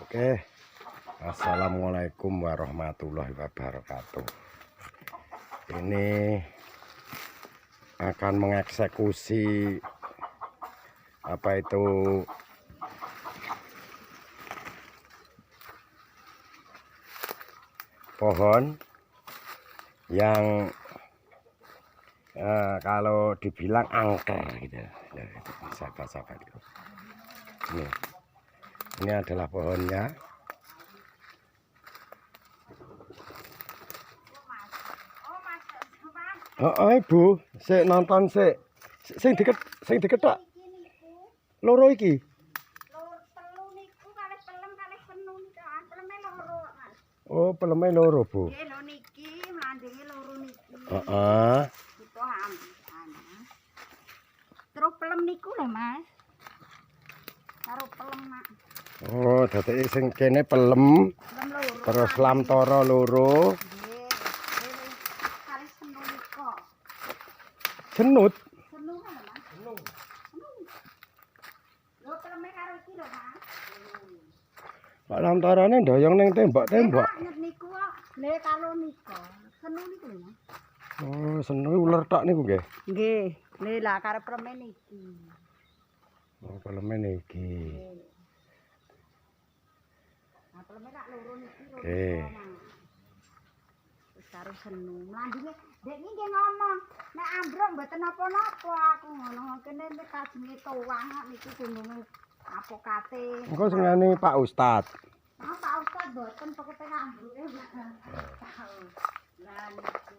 Oke, assalamualaikum warahmatullahi wabarakatuh. Ini akan mengeksekusi apa itu pohon yang kalau dibilang angker gitu. Sahabat-sahabat itu. Ini adalah pohonnya. Oh, Ibu, sik nonton sik. Sing diketok. Loro iki. Oh, peleme loro, Bu. Nggih lho niki, mlandinge loro niki. Heeh. Butuh ambisan. Terus pelem niku lho, Mas. Karo pelem, Mak. Oh, dadi sing kene pelem, Pelem loro. terus lamtara loro. Nggih. Kali senu nika. Senut. Senu kan, Mas? Senu. Lho peleme karo iki lho, Mas. Pak lamtarane ndoyong ning tembok-tembok. Nggih, niku kok. Le karo nika. Senu niku lho, Mas. Oh, senu uler tok niku nggih. Nggih. Le lah karo peleme niki. Oh, peleme niki. Nah, peleme tak loro niki lho. Oke. Wis karo senu. Mlandinge Dek iki nggih ngomong, nek ambruk mboten napa-napa aku ngono. Kene nek kajenge tuwang niki gununge apokate. Engko sengane Pak Ustad. Ah, Pak Ustad mboten pokoknya ngambruke. Lah niku.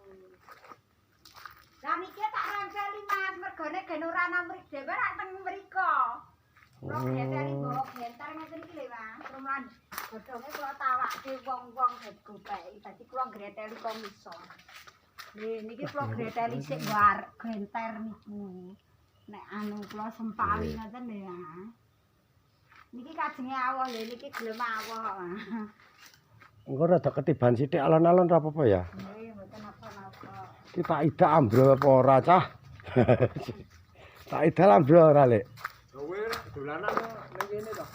Lah niki tak rancali Mas, mergone gen ora ana mriki dhewe rak teng mriko. Kula geteli bawa genter ngeten iki lho Mas. Rumlan godhonge kula tawakke wong-wong gopeki. Dadi kula greteli komisor. Nggih, niki kula greteli sik war genter niku. Nek anu kula sempali ngoten lho ya. Niki kajenge Allah lho, niki gelem Allah. Engko rada ketiban sithik alon-alon ora apa-apa ya. Nggih, mboten napa-napa. Kita idak ambrol apa ora, Cah? Tak idal ambrol ora, Lek. Kowe dolanan ning kene to.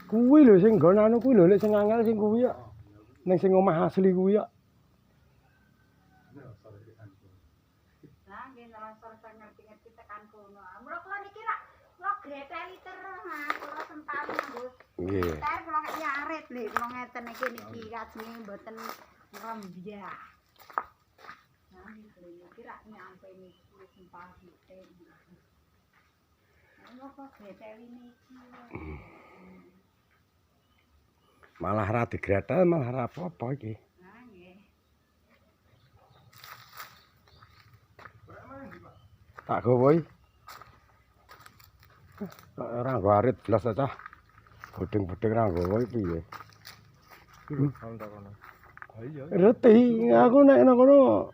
Kuwi lho sing nggon anu kuwi lho, Lek sing angel sing kuwi ya. Ning sing omah asli kuwi ya. Lah nggih ngelonsor ngerti-ngerti tekan kono. Mula kula niki rak kula greteli terus, Mas. Kula sempali nganggo Nggih. genter kula kaya arit lho, kula ngeten iki niki kajenge mboten ngrembyak. Nah, niki rak nyampe niki sempali. Kok greteli niki. Malah ra digretel, malah ra apa-apa iki. Nah, nggih. Tak gowo iki. Ora nggo arit blas ta, Cah. Bodeng-bodeng ra nggowo iki piye? Oh iya. Reti, aku nek nang kono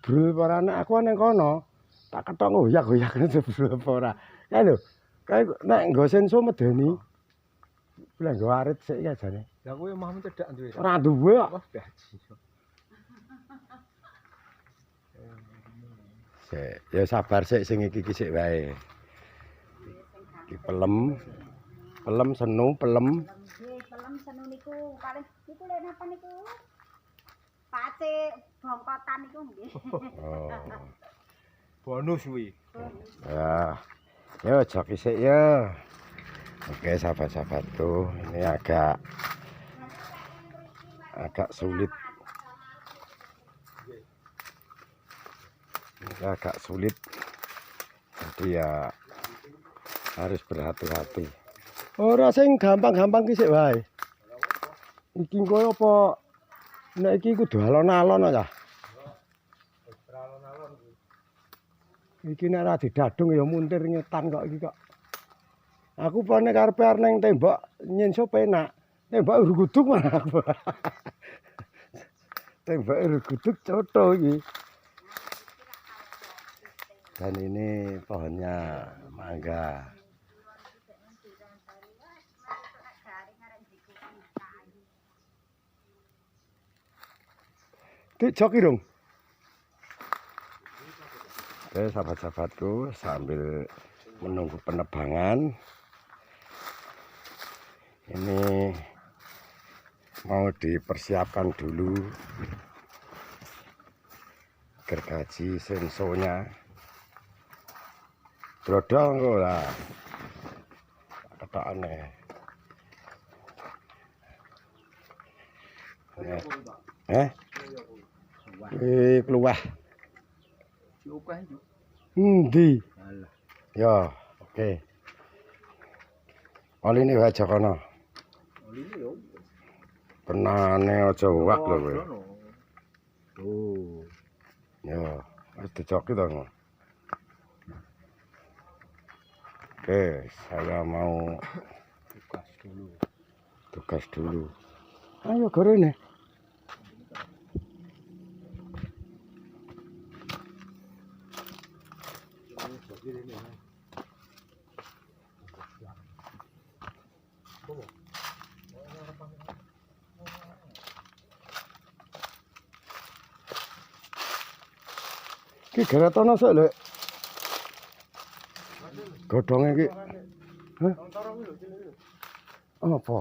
brul para nek aku ning kono tak ketok ngoyak-goyak brul apa ora. Kae lho, kae nek nggo senso medeni. Lah nggo arit sik ya jane. Lah kowe omahmu cedhak duwe. Ora duwe kok. Wah, baji. Sik, ya sabar sik sing iki sik wae. Iki pelem. Pelem senu, pelem. Nggih, pelem senu niku kalih niku lek napa niku? Pace bongkotan niku nggih. Oh. Bonus kuwi. Ya. Yo joki sik ya. Oke sahabat-sahabatku, ini agak sulit. Ini agak sulit. Jadi ya harus berhati-hati. Ora sing gampang-gampang ki sik wae. Iki koyo apa nek iki kudu alon-alon aja. Iki nek ora didadung ya muntir ngetan kok iki kok. Aku pone karepe arep ning tembok nyenso penak. Tembok ruguduk malah. Tembok ruguduk coto iki. Dan ini pohonnya mangga. Dik joki dong. Oke, sahabat-sahabatku, sambil menunggu penebangan, ini mau dipersiapkan dulu gergaji sensonya. Brodol kok lah, kata aneh. Keluar. Diupah itu. Endi? Alah. Ya, oke. Oli ini wae kono. Oline yo. Penane aja wak lho kowe. Oh. Ya, harus dicoki to. Oke, saya mau tugas dulu. Ayo goreng nih. Ki geratono sok lho. Godhonge ki. Hah? Apa?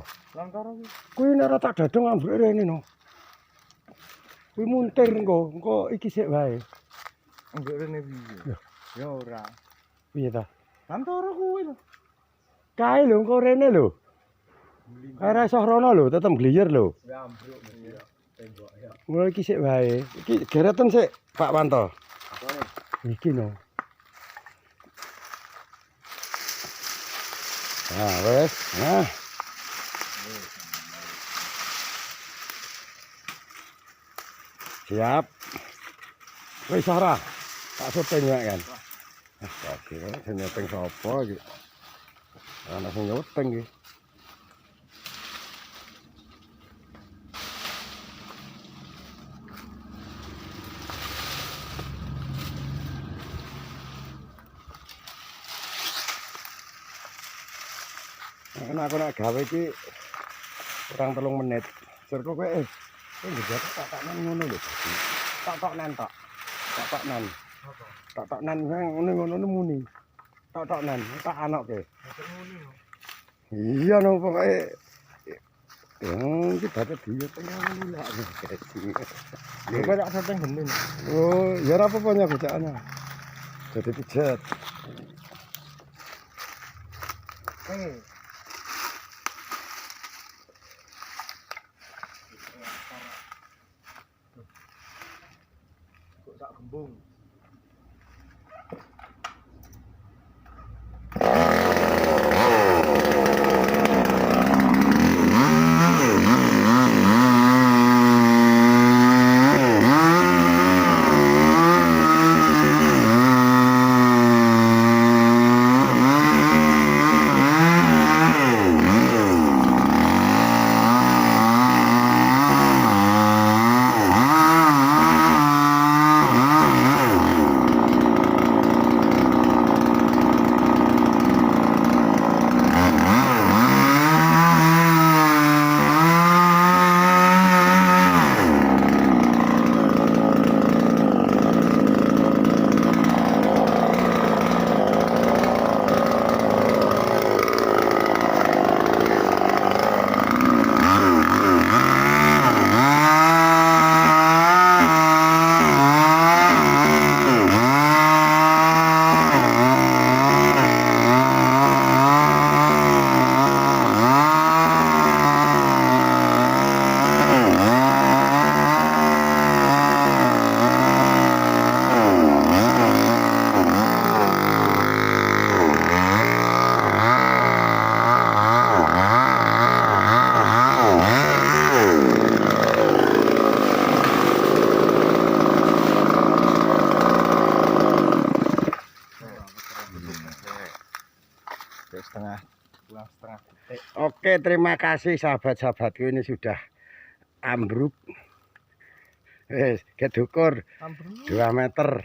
Kuwi nek ora tak dadong ambek rene no. Kuwi muntir engko iki sik wae. Ambek rene piye? Ya ora. Piye ta? Antara kuwi lho. Kae lho engko rene lho. Ora iso rono lho, tetep gliyer lho. Ya ambruk mesti ya. Tembok ya. Mulai iki sik wae. Iki gereten sik, Pak Wanto. Apane? Iki no. Nah, wes. Nah. Siap. Wis ora. Tak syuting ya kan. Tak kira sing nyuting sapa iki. Ana sing nyuting iki. Karena aku nak gawe iki kurang 3 menit. Surku kowe njajak tak nan ngono lho. Tak nan tok. Tak nan. Tak nan ngono muni. Tak nan tak anokke. Iya no pokoke iki dapat dia tengah ngono lak. Ya kok tak seteng gendeng. Oh, ya ora apa-apa nya bocahane. Jadi pijet. Kok tak gembung. Pulang setengah detik. Oke, terima kasih sahabat-sahabatku, ini sudah ambruk. Kedukur 2 meter.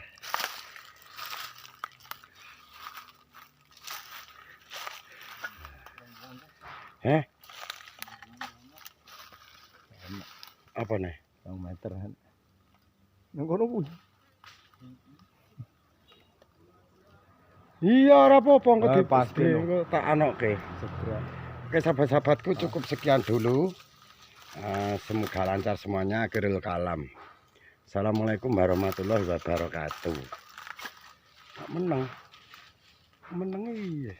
Apa nih? 2 meter kan. Nang kono kuwi. Iya, ora apa-apa engko Ah, pasti, no. engko tak anoke. Segera. Oke, sahabat-sahabatku cukup sekian dulu. Semoga lancar semuanya. Akhirul kalam. Assalamualaikum warahmatullahi wabarakatuh. Menang. Menang iya.